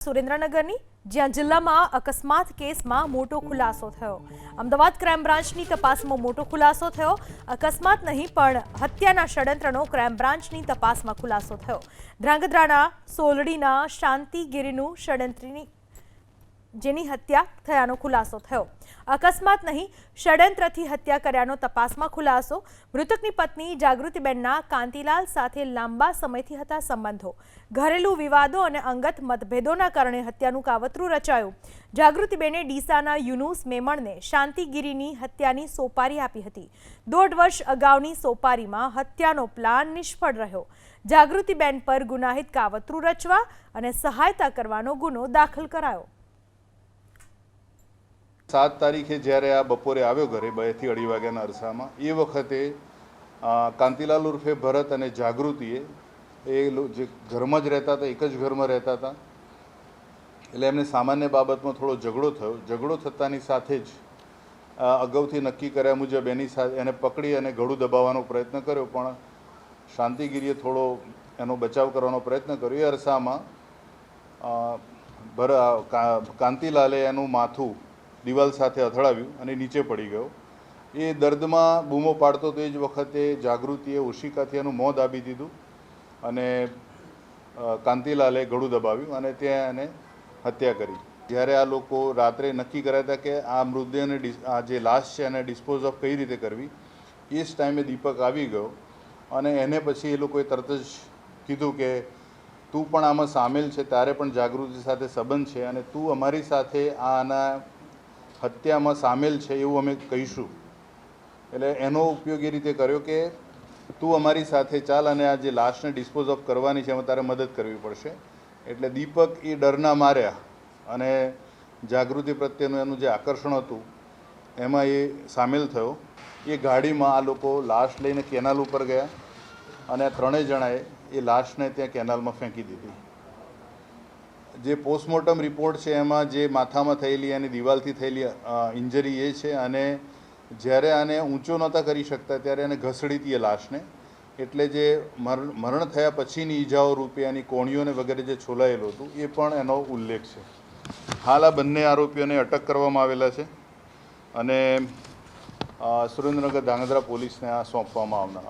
સુરેન્દ્રનગરની જ્યાં જિલ્લામાં અકસ્માત કેસમાં મોટો ખુલાસો થયો। અમદાવાદ ક્રાઇમ બ્રાન્ચની તપાસમાં મોટો ખુલાસો થયો। અકસ્માત નહીં પણ હત્યાના ષડયંત્રનો ક્રાઇમ બ્રાન્ચની તપાસમાં ખુલાસો થયો। ધ્રાંગધ્રાના સોલડીના શાંતિગીરીનું ષડયંત્રની જેની હત્યા થયાનો ખુલાસો થયો। અકસ્માત નહીં ષડયંત્રથી હત્યા કર્યાનો તપાસમાં ખુલાસો। મૃતકની પત્ની જાગૃતિબેનના કાંતિલાલ સાથે લાંબા સમયથી હતા સંબંધો। ઘરેલુ વિવાદો અને અંગત મતભેદોના કારણે હત્યાનું કાવતરું રચાયું। જાગૃતિબેને ડીસાના યુનુસ મેમણને શાંતિગીરીની હત્યાની સોપારી આપી હતી। 1.5 વર્ષ અગાઉની સોપારીમાં હત્યાનો પ્લાન નિષ્ફળ રહ્યો। જાગૃતિબેન પર ગુનાહિત કાવતરું રચવા અને સહાયતા કરવાનો ગુનો દાખલ કરાયો। 7 તારીખે જ્યારે આ બપોરે આવ્યો ઘરે 2 થી 2:30 વાગ્યાના અરસામાં, એ વખતે કાંતિલાલ ઉર્ફે ભરત અને જાગૃતિએ જે ઘરમાં જ રહેતા હતા, એક જ ઘરમાં રહેતા હતા, એટલે એમને સામાન્ય બાબતમાં થોડો ઝઘડો થયો। ઝઘડો થતાની સાથે જ અગાઉથી નક્કી કર્યા મુજબ એને પકડી અને ગળું દબાવવાનો પ્રયત્ન કર્યો, પણ શાંતિગીરીએ થોડો એનો બચાવ કરવાનો પ્રયત્ન કર્યો। એ અરસામાં કાંતિલાલે એનું માથું દિવાલ સાથે અથડાવ્યું અને નીચે પડી ગયો। એ દર્દમાં બૂમો પાડતો તો એ જ વખતે જાગૃતિએ ઓશિકાથી એનું મોં દાબી દીધું અને કાંતિલાલે ગળું દબાવ્યું અને ત્યાં એને હત્યા કરી। જ્યારે આ લોકો રાત્રે નક્કી કર્યા હતા કે આ મૃતદેહને આ જે લાશ છે એને ડિસ્પોઝ ઓફ કઈ રીતે કરવી, એ જ ટાઈમે દીપક આવી ગયો અને એને પછી એ લોકોએ તરત જ કીધું કે તું પણ આમાં સામેલ છે, તારે પણ જાગૃતિ સાથે સંબંધ છે અને તું અમારી સાથે આના હત્યામાં સામેલ છે એવું અમે કહીશું। એટલે એનો ઉપયોગ એ રીતે કર્યો કે તું અમારી સાથે ચાલ અને આ જે લાશને ડિસ્પોઝ ઓફ કરવાની છે એમાં તારે મદદ કરવી પડશે। એટલે દીપક એ ડરના માર્યા અને જાગૃતિ પ્રત્યેનું એનું જે આકર્ષણ હતું એમાં એ સામેલ થયો। એ ગાડીમાં આ લોકો લાશ લઈને કેનાલ ઉપર ગયા અને આ 3 જણાએ એ લાશને ત્યાં કેનાલમાં ફેંકી દીધી। જે પોસ્ટમોર્ટમ રિપોર્ટ છે એમાં જે માથામાં થયેલી અને દિવાલથી થયેલી ઇન્જરી એ છે અને જ્યારે આને ઊંચો નહોતા કરી શકતા ત્યારે એને ઘસડી હતી એ લાશને, એટલે જે મરણ થયા પછીની ઈજાઓ રૂપે એની કોણીઓને વગેરે જે છોલાયેલું હતું એ પણ એનો ઉલ્લેખ છે। હાલ આ બંને આરોપીઓને અટક કરવામાં આવેલા છે અને સુરેન્દ્રનગર ધ્રાંગધ્રા પોલીસને આ સોંપવામાં આવનાર।